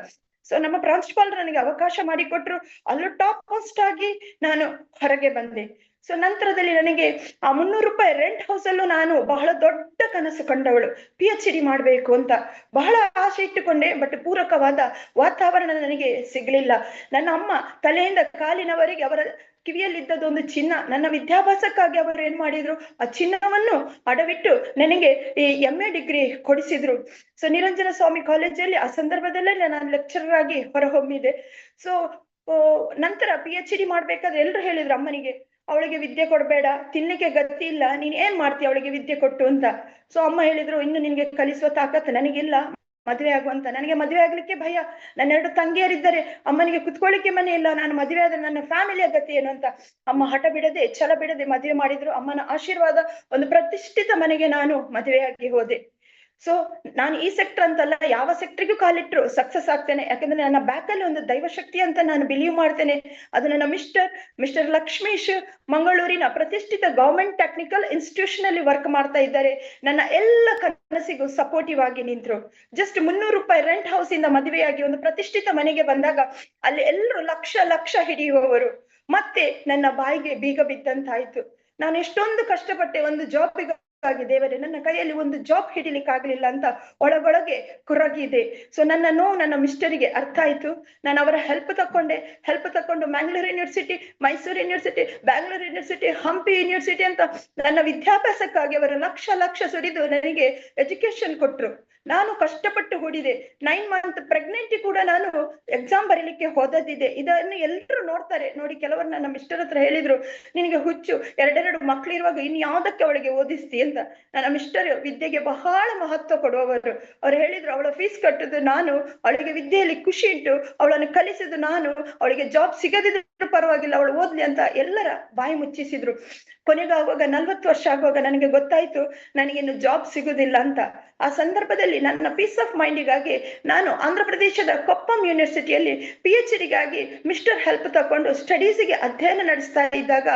ಸೊ ನಮ್ಮ ಪ್ರಾಂಶುಪಾಲರು ನನಗೆ ಅವಕಾಶ ಮಾಡಿಕೊಟ್ರು. ಅಲ್ಲೂ ಟಾಪ್ ಮೋಸ್ಟ್ ಆಗಿ ನಾನು ಹೊರಗೆ ಬಂದೆ. ಸೊ ನಂತರದಲ್ಲಿ ನನಗೆ ಆ 300 ರೂಪಾಯಿ ರೆಂಟ್ ಹೌಸ್ ಅಲ್ಲೂ ನಾನು ಬಹಳ ದೊಡ್ಡ ಕನಸು ಕಂಡವಳು, PhD ಮಾಡ್ಬೇಕು ಅಂತ ಬಹಳ ಆಸೆ ಇಟ್ಟುಕೊಂಡೆ. ಬಟ್ ಪೂರಕವಾದ ವಾತಾವರಣ ನನಗೆ ಸಿಗ್ಲಿಲ್ಲ. ನನ್ನ ಅಮ್ಮ ತಲೆಯಿಂದ ಕಾಲಿನವರೆಗೆ ಅವರ ಕಿವಿಯಲ್ಲಿದ್ದದ್ದು ಒಂದು ಚಿನ್ನ. ನನ್ನ ವಿದ್ಯಾಭ್ಯಾಸಕ್ಕಾಗಿ ಅವರು ಏನ್ ಮಾಡಿದ್ರು, ಆ ಚಿನ್ನವನ್ನು ಅಡವಿಟ್ಟು ನನಗೆ ಈ MA ಡಿಗ್ರಿ ಕೊಡಿಸಿದ್ರು. ಸೊ ನಿರಂಜನ ಸ್ವಾಮಿ ಕಾಲೇಜಲ್ಲಿ ಆ ಸಂದರ್ಭದಲ್ಲೇ ನಾನು ಲೆಕ್ಚರರ್ ಆಗಿ ಹೊರಹೊಮ್ಮಿದೆ. ಸೊ ನಂತರ PhD ಮಾಡ್ಬೇಕಾದ್ರೆ ಎಲ್ರು ಹೇಳಿದ್ರು ಅಮ್ಮನಿಗೆ, ಅವಳಿಗೆ ವಿದ್ಯೆ ಕೊಡ್ಬೇಡ, ತಿನ್ಲಿಕ್ಕೆ ಗತಿ ಇಲ್ಲ, ನೀನ್ ಏನ್ ಮಾಡ್ತೀಯ ಅವಳಿಗೆ ವಿದ್ಯೆ ಕೊಟ್ಟು ಅಂತ. ಸೊ ಅಮ್ಮ ಹೇಳಿದ್ರು, ಇನ್ನು ನಿನ್ಗೆ ಕಲಿಸುವ ತಾಕತ್ ನನಗಿಲ್ಲ, ಮದುವೆ ಆಗುವಂತ. ನನಗೆ ಮದುವೆ ಆಗ್ಲಿಕ್ಕೆ ಭಯ. ನನ್ನ 2 ತಂಗಿಯರಿದ್ದಾರೆ, ಅಮ್ಮನಿಗೆ ಕುತ್ಕೊಳ್ಳಿಕ್ಕೆ ಮನೆ ಇಲ್ಲ, ನಾನು ಮದುವೆ ಆದ್ರೆ ನನ್ನ ಫ್ಯಾಮಿಲಿಯ ಗತಿ ಏನು ಅಂತ. ಅಮ್ಮ ಹಠ ಬಿಡದೆ, ಛಲ ಬಿಡದೆ ಮದುವೆ ಮಾಡಿದ್ರು. ಅಮ್ಮನ ಆಶೀರ್ವಾದ, ಒಂದು ಪ್ರತಿಷ್ಠಿತ ಮನೆಗೆ ನಾನು ಮದುವೆಯಾಗಿ ಹೋದೆ. ಸೊ ನಾನು ಈ ಸೆಕ್ಟರ್ ಅಂತಲ್ಲ, ಯಾವ ಸೆಕ್ಟರ್ಗೂ ಕಾಲಿಟ್ರು ಸಕ್ಸಸ್ ಆಗ್ತೇನೆ. ಯಾಕಂದ್ರೆ ನನ್ನ ಬ್ಯಾಕ್ ಅಲ್ಲಿ ಒಂದು ದೈವಶಕ್ತಿ ಅಂತ ನಾನು ಬಿಲೀವ್ ಮಾಡ್ತೇನೆ. ಅದು ನನ್ನ ಮಿಸ್ಟರ್ ಲಕ್ಷ್ಮೀಶ್ ಮಂಗಳೂರಿನ ಪ್ರತಿಷ್ಠಿತ ಗವರ್ಮೆಂಟ್ ಟೆಕ್ನಿಕಲ್ ಇನ್ಸ್ಟಿಟ್ಯೂಷನ್ ಅಲ್ಲಿ ವರ್ಕ್ ಮಾಡ್ತಾ ಇದ್ದಾರೆ. ನನ್ನ ಎಲ್ಲ ಕನಸಿಗೂ ಸಪೋರ್ಟಿವ್ ಆಗಿ ನಿಂತ್ರು. ಜಸ್ಟ್ 300 ರೂಪಾಯಿ ರೆಂಟ್ ಹೌಸ್ ಇಂದ ಮದುವೆಯಾಗಿ ಒಂದು ಪ್ರತಿಷ್ಠಿತ ಮನೆಗೆ ಬಂದಾಗ ಅಲ್ಲಿ ಎಲ್ಲರೂ ಲಕ್ಷ ಹಿಡಿಯುವವರು. ಮತ್ತೆ ನನ್ನ ಬಾಯಿಗೆ ಬೀಗ ಬಿದ್ದಂತಾಯ್ತು. ನಾನು ಎಷ್ಟೊಂದು ಕಷ್ಟಪಟ್ಟೆ ಒಂದು ಜಾಬ್ಗೆ, ದೇವರೇ ನನ್ನ ಕೈಯಲ್ಲಿ ಒಂದು ಜಾಬ್ ಹಿಡಿಲಿಕ್ಕೆ ಆಗ್ಲಿಲ್ಲ ಅಂತ ಒಳಗೊಳಗೆ ಕೊರಗಿದೆ. ಸೊ ನನ್ನ ನೋವು ನನ್ನ ಮಿಸ್ಟರಿಗೆ ಅರ್ಥ ಆಯ್ತು. ನಾನು ಅವರ ಹೆಲ್ಪ್ ತಕೊಂಡು Mangalore university, Mysuru university, Bangalore university, Hampi university ಅಂತ ನನ್ನ ವಿದ್ಯಾಭ್ಯಾಸಕ್ಕಾಗಿ ಅವರು ಲಕ್ಷ ಸುರಿದು ನನಗೆ ಎಜುಕೇಶನ್ ಕೊಟ್ರು. ನಾನು ಕಷ್ಟಪಟ್ಟು ಹೂಡಿದೆ. 9 ಮಂತ್ ಪ್ರೆಗ್ನೆಂಟಿ ಕೂಡ ನಾನು ಎಕ್ಸಾಮ್ ಬರೀಲಿಕ್ಕೆ ಹೋದದ್ದಿದೆ. ಇದನ್ನು ಎಲ್ಲರೂ ನೋಡ್ತಾರೆ. ನೋಡಿ, ಕೆಲವರು ನನ್ನ ಮಿಸ್ಟರ್ ಹತ್ರ ಹೇಳಿದ್ರು, ನಿನಗೆ ಹುಚ್ಚು, 2 ಮಕ್ಳಿರುವಾಗ ಇನ್ ಯಾವ್ದಕ್ಕೆ ಅವಳಿಗೆ ಓದಿಸ್ತಿ ಅಂತ. ನನ್ನ ಮಿಸ್ಟರ್ ವಿದ್ಯೆಗೆ ಬಹಳ ಮಹತ್ವ ಕೊಡುವವರು. ಅವ್ರು ಹೇಳಿದ್ರು, ಅವಳ ಫೀಸ್ ಕಟ್ಟುದು ನಾನು, ಅವಳಿಗೆ ವಿದ್ಯೆಯಲ್ಲಿ ಖುಷಿ ಉಂಟು, ಅವಳನ್ನು ಕಲಿಸಿದ್ದು ನಾನು, ಅವಳಿಗೆ ಜಾಬ್ ಸಿಗದಿದ್ರು ಪರವಾಗಿಲ್ಲ, ಅವಳು ಓದ್ಲಿ ಅಂತ ಎಲ್ಲರ ಬಾಯಿ ಮುಚ್ಚಿಸಿದ್ರು. ಕೊನೆಗಾಗುವಾಗ 40 ವರ್ಷ ಆಗುವಾಗ ನನಗೆ ಗೊತ್ತಾಯ್ತು ನನಗಿನ್ನು ಜಾಬ್ ಸಿಗುದಿಲ್ಲ ಅಂತ. ಆ ಸಂದರ್ಭದಲ್ಲಿ ನನ್ನ ಪೀಸ್ ಆಫ್ ಮೈಂಡಿಗಾಗಿ ನಾನು ಆಂಧ್ರ ಪ್ರದೇಶದ ಕೊಪ್ಪಂ ಯೂನಿವರ್ಸಿಟಿಯಲ್ಲಿ PhDಗಾಗಿ ಮಿಸ್ಟರ್ ಹೆಲ್ಪ್ ತಕೊಂಡು ಸ್ಟಡೀಸ್ಗೆ ಅಧ್ಯಯನ ನಡೆಸ್ತಾ ಇದ್ದಾಗ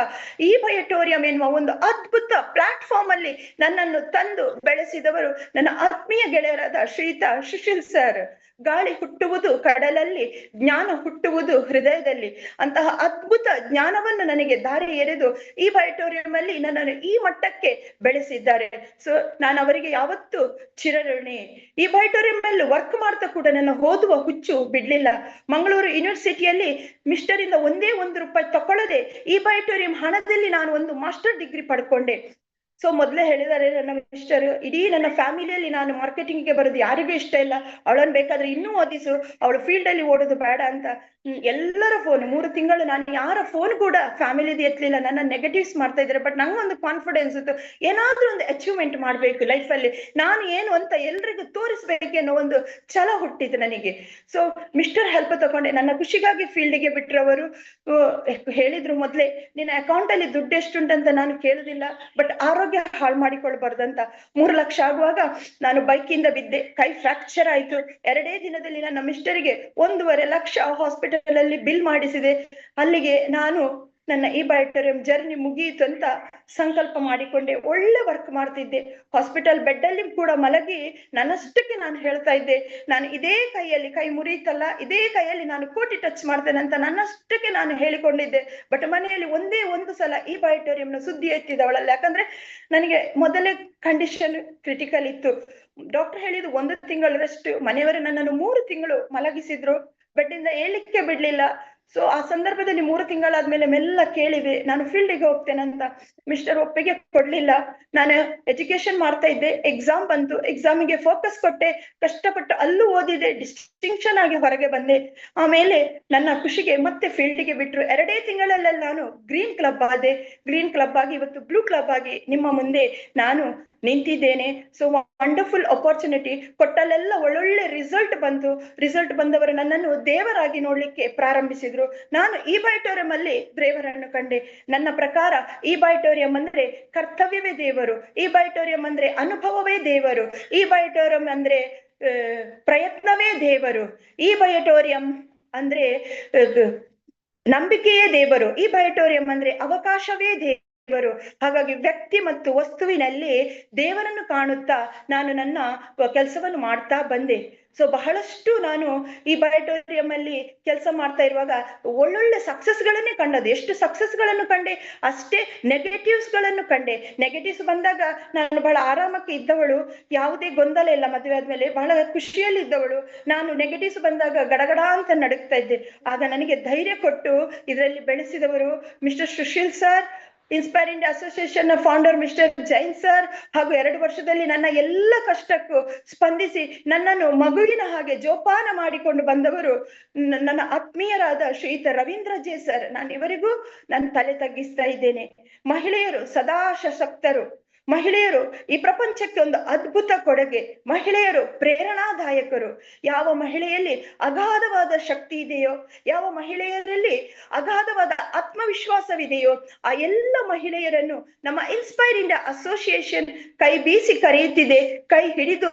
ಈ ಬಯೋಟೋರಿಯಂ ಎನ್ನುವ ಒಂದು ಅದ್ಭುತ ಪ್ಲಾಟ್ಫಾರ್ಮ್ ಅಲ್ಲಿ ನನ್ನನ್ನು ತಂದು ಬೆಳೆಸಿದವರು ನನ್ನ ಆತ್ಮೀಯ ಗೆಳೆಯರಾದ ಶ್ರೀಯುತ ಸುಶೀಲ್ ಸರ್. ಗಾಳಿ ಹುಟ್ಟುವುದು ಕಡಲಲ್ಲಿ, ಜ್ಞಾನ ಹುಟ್ಟುವುದು ಹೃದಯದಲ್ಲಿ. ಅಂತಹ ಅದ್ಭುತ ಜ್ಞಾನವನ್ನು ನನಗೆ ದಾರಿ ಎರೆದು ಈ ಬಯೋಟೋರಿಯಂ ಅಲ್ಲಿ ನನ್ನನ್ನು ಈ ಮಟ್ಟಕ್ಕೆ ಬೆಳೆಸಿದ್ದಾರೆ. ಸೊ ನಾನು ಅವರಿಗೆ ಯಾವತ್ತೂ ಚಿರಋಣಿ. ಈ ಬಯೋಟೋರಿಯಂ ಅಲ್ಲಿ ವರ್ಕ್ ಮಾಡ್ತಾ ಕೂಡ ನನ್ನ ಓದುವ ಹುಚ್ಚು ಬಿಡ್ಲಿಲ್ಲ. ಮಂಗಳೂರು ಯೂನಿವರ್ಸಿಟಿಯಲ್ಲಿ ಮಿಸ್ಟರ್ ಇಂದ ಒಂದೇ 1 ರೂಪಾಯಿ ತಕೊಳ್ಳದೆ ಈ ಬಯೋಟೋರಿಯಂ ಹಣದಲ್ಲಿ ನಾನು ಒಂದು ಮಾಸ್ಟರ್ ಡಿಗ್ರಿ ಪಡ್ಕೊಂಡೆ. ಸೊ ಮೊದ್ಲೇ ಹೇಳಿದ್ದಾರೆ ನನ್ನ ಮಿಸ್ಟರ್, ಇಡೀ ನನ್ನ ಫ್ಯಾಮಿಲಿಯಲ್ಲಿ ನಾನು ಮಾರ್ಕೆಟಿಂಗ್ಗೆ ಬರೋದು ಯಾರಿಗೂ ಇಷ್ಟ ಇಲ್ಲ, ಅವಳನ್ನು ಬೇಕಾದ್ರೆ ಇನ್ನೂ ಓದಿಸು, ಅವಳು ಫೀಲ್ಡ್ ಅಲ್ಲಿ ಓಡೋದು ಬೇಡ ಅಂತ. ಎಲ್ಲರ ಫೋನ್ 3 ತಿಂಗಳು ನಾನು ಯಾರ ಫೋನ್ ಕೂಡ ಫ್ಯಾಮಿಲಿದು ಎತ್ತಲಿಲ್ಲ. ನನ್ನ ನೆಗೆಟಿವ್ಸ್ ಮಾಡ್ತಾ ಇದ್ದಾರೆ. ಬಟ್ ನಂಗೊಂದು ಕಾನ್ಫಿಡೆನ್ಸ್ ಇತ್ತು, ಏನಾದ್ರೂ ಒಂದು ಅಚೀವ್ಮೆಂಟ್ ಮಾಡ್ಬೇಕು ಲೈಫ್ ಅಲ್ಲಿ, ನಾನು ಏನು ಅಂತ ಎಲ್ರಿಗೂ ತೋರಿಸ್ಬೇಕೆನ್ನೋ ಒಂದು ಛಲ ಹುಟ್ಟಿತು ನನಗೆ. ಸೊ ಮಿಸ್ಟರ್ ಹೆಲ್ಪ್ ತಗೊಂಡೆ. ನನ್ನ ಖುಷಿಗಾಗಿ ಫೀಲ್ಡ್ಗೆ ಬಿಟ್ರವರು. ಹೇಳಿದ್ರು ಮೊದ್ಲೇ, ನಿನ್ನ ಅಕೌಂಟ್ ಅಲ್ಲಿ ದುಡ್ಡು ಎಷ್ಟುಂಟಂತ ನಾನು ಕೇಳುದಿಲ್ಲ, ಬಟ್ ಆರೋಗ್ಯ ಹಾಳು ಮಾಡಿಕೊಳ್ಬಾರ್ದಂತ. 3 ಲಕ್ಷ ಆಗುವಾಗ ನಾನು ಬೈಕಿಂದ ಬಿದ್ದೆ, ಕೈ ಫ್ರಾಕ್ಚರ್ ಆಯ್ತು. 2 ದಿನದಲ್ಲಿ ನನ್ನ ಮಿಸ್ಟರಿಗೆ 1.5 ಲಕ್ಷ ಹಾಸ್ಪಿಟಲ್ ಅಲ್ಲಿ ಬಿಲ್ ಮಾಡಿಸಿದೆ. ಅಲ್ಲಿಗೆ ನಾನು ನನ್ನ ಈ ಬಯೋಟೋರಿಯಂ ಜರ್ನಿ ಮುಗಿಯಿತು ಅಂತ ಸಂಕಲ್ಪ ಮಾಡಿಕೊಂಡೆ. ಒಳ್ಳೆ ವರ್ಕ್ ಮಾಡ್ತಿದ್ದೆ. ಹಾಸ್ಪಿಟಲ್ ಬೆಡ್ ಅಲ್ಲಿ ಕೂಡ ಮಲಗಿ ನನ್ನಷ್ಟಕ್ಕೆ ನಾನು ಹೇಳ್ತಾ ಇದ್ದೆ, ನಾನು ಇದೇ ಕೈಯಲ್ಲಿ, ಕೈ ಮುರಿಯಿತಲ್ಲ ಇದೇ ಕೈಯಲ್ಲಿ ನಾನು ಕೋಟಿ ಟಚ್ ಮಾಡ್ತೇನೆ ಅಂತ ನನ್ನಷ್ಟಕ್ಕೆ ನಾನು ಹೇಳಿಕೊಂಡಿದ್ದೆ. ಬಟ್ ಮನೆಯಲ್ಲಿ ಒಂದೇ ಒಂದು ಸಲ ಈ ಬಯೋಟೋರಿಯಂನ ಸುದ್ದಿ ಎತ್ತಿದವಳಲ್ಲ. ಯಾಕಂದ್ರೆ ನನಗೆ ಮೊದಲೇ ಕಂಡೀಷನ್ ಕ್ರಿಟಿಕಲ್ ಇತ್ತು. ಡಾಕ್ಟರ್ ಹೇಳಿದ್ರು 1 ತಿಂಗಳು ರೆಸ್ಟ್. ಮನೆಯವರು ನನ್ನನ್ನು 3 ತಿಂಗಳು ಮಲಗಿಸಿದ್ರು, ಬೆಡ್ ಇಂದ ಏಳಿಕ್ಕೆ ಬಿಡ್ಲಿಲ್ಲ. ಸೊ ಆ ಸಂದರ್ಭದಲ್ಲಿ 3 ತಿಂಗಳಾದ್ಮೇಲೆ ಮೆಲ್ಲ ಕೇಳಿದೆ, ನಾನು ಫೀಲ್ಡಿಗೆ ಹೋಗ್ತೇನೆ ಅಂತ. ಮಿಸ್ಟರ್ ಒಪ್ಪಿಗೆ ಕೊಡ್ಲಿಲ್ಲ. ನಾನು ಎಜುಕೇಶನ್ ಮಾಡ್ತಾ ಇದ್ದೆ, ಎಕ್ಸಾಮ್ ಬಂತು, ಎಕ್ಸಾಮಿಗೆ ಫೋಕಸ್ ಕೊಟ್ಟೆ, ಕಷ್ಟಪಟ್ಟು ಅಲ್ಲೂ ಓದಿದೆ, ಡಿಸ್ಟಿಂಕ್ಷನ್ ಆಗಿ ಹೊರಗೆ ಬಂದೆ. ಆಮೇಲೆ ನನ್ನ ಖುಷಿಗೆ ಮತ್ತೆ ಫೀಲ್ಡಿಗೆ ಬಿಟ್ರು. 2 ತಿಂಗಳಲ್ಲಿ ನಾನು ಗ್ರೀನ್ ಕ್ಲಬ್ ಆದೆ. ಗ್ರೀನ್ ಕ್ಲಬ್ ಆಗಿ ಇವತ್ತು ಬ್ಲೂ ಕ್ಲಬ್ ಆಗಿ ನಿಮ್ಮ ಮುಂದೆ ನಾನು ನಿಂತಿದ್ದೇನೆ. ಸೊ ವಂಡರ್ಫುಲ್ ಅಪರ್ಚುನಿಟಿ ಕೊಟ್ಟಲ್ಲೆಲ್ಲ ಒಳ್ಳೊಳ್ಳೆ ರಿಸಲ್ಟ್ ಬಂತು. ರಿಸಲ್ಟ್ ಬಂದವರು ನನ್ನನ್ನು ದೇವರಾಗಿ ನೋಡ್ಲಿಕ್ಕೆ ಪ್ರಾರಂಭಿಸಿದ್ರು. ನಾನು ಈ ಬೈಟೋರಿಯಂ ಅಲ್ಲಿ ದೇವರನ್ನು ಕಂಡೆ. ನನ್ನ ಪ್ರಕಾರ ಈ ಬೈಟೋರಿಯಂ ಅಂದ್ರೆ ಕರ್ತವ್ಯವೇ ದೇವರು, ಈ ಬೈಟೋರಿಯಂ ಅಂದ್ರೆ ಅನುಭವವೇ ದೇವರು, ಈ ಬೈಟೋರಿಯಂ ಅಂದ್ರೆ ಪ್ರಯತ್ನವೇ ದೇವರು, ಈ ಬೈಟೋರಿಯಂ ಅಂದ್ರೆ ನಂಬಿಕೆಯೇ ದೇವರು, ಈ ಬೈಟೋರಿಯಂ ಅಂದ್ರೆ ಅವಕಾಶವೇ ದೇವರು. ಹಾಗಾಗಿ ವ್ಯಕ್ತಿ ಮತ್ತು ವಸ್ತುವಿನಲ್ಲಿ ದೇವರನ್ನು ಕಾಣುತ್ತಾ ನಾನು ನನ್ನ ಕೆಲಸವನ್ನು ಮಾಡ್ತಾ ಬಂದೆ. ಸೊ ಬಹಳಷ್ಟು ನಾನು ಈ ಬೈಟೋರಿಯಂ ಅಲ್ಲಿ ಕೆಲಸ ಮಾಡ್ತಾ ಇರುವಾಗ ಒಳ್ಳೊಳ್ಳೆ ಸಕ್ಸಸ್ ಗಳನ್ನೇ ಕಂಡದ್ದು. ಎಷ್ಟು ಸಕ್ಸಸ್ ಗಳನ್ನು ಕಂಡೆ, ಅಷ್ಟೇ ನೆಗೆಟಿವ್ಸ್ ಗಳನ್ನು ಕಂಡೆ. ನೆಗೆಟಿವ್ಸ್ ಬಂದಾಗ ನಾನು ಬಹಳ ಆರಾಮಕ್ಕೆ ಇದ್ದವಳು, ಯಾವುದೇ ಗೊಂದಲ ಇಲ್ಲ. ಮದುವೆ ಆದ್ಮೇಲೆ ಬಹಳ ಖುಷಿಯಲ್ಲಿ ಇದ್ದವಳು. ನಾನು ನೆಗೆಟಿವ್ಸ್ ಬಂದಾಗ ಗಡಗಡ ಅಂತ ನಡುಗ್ತಾ ಇದ್ದೆ. ಆಗ ನನಗೆ ಧೈರ್ಯ ಕೊಟ್ಟು ಇದರಲ್ಲಿ ಬೆಳೆಸಿದವರು mister Sushil sir, inspire India association founder mister Jain sir, ಹಾಗೂ 2 ವರ್ಷದಲ್ಲಿ ನನ್ನ ಎಲ್ಲ ಕಷ್ಟಕ್ಕೂ ಸ್ಪಂದಿಸಿ ನನ್ನನ್ನು ಮಗುವಿನ ಹಾಗೆ ಜೋಪಾನ ಮಾಡಿಕೊಂಡು ಬಂದವರು ನನ್ನ ಆತ್ಮೀಯರಾದ ಶ್ರೀಯುತ ರವೀಂದ್ರ ಜೆ ಸರ್. ನಾನು ಇವರಿಗೂ ನಾನು ತಲೆ ತಗ್ಗಿಸ್ತಾ ಇದ್ದೇನೆ. ಮಹಿಳೆಯರು ಸದಾ ಸಶಕ್ತರು, ಮಹಿಳೆಯರು ಈ ಪ್ರಪಂಚಕ್ಕೆ ಒಂದು ಅದ್ಭುತ ಕೊಡುಗೆ, ಮಹಿಳೆಯರು ಪ್ರೇರಣಾದಾಯಕರು. ಯಾವ ಮಹಿಳೆಯಲ್ಲಿ ಅಗಾಧವಾದ ಶಕ್ತಿ ಇದೆಯೋ, ಯಾವ ಮಹಿಳೆಯರಲ್ಲಿ ಅಗಾಧವಾದ ಆತ್ಮವಿಶ್ವಾಸವಿದೆಯೋ, ಆ ಎಲ್ಲ ಮಹಿಳೆಯರನ್ನು ನಮ್ಮ ಇನ್ಸ್ಪೈರ್ ಇಂಡಿಯಾ ಅಸೋಸಿಯೇಷನ್ ಕೈ ಬೀಸಿ ಕರೆಯುತ್ತಿದೆ, ಕೈ ಹಿಡಿದು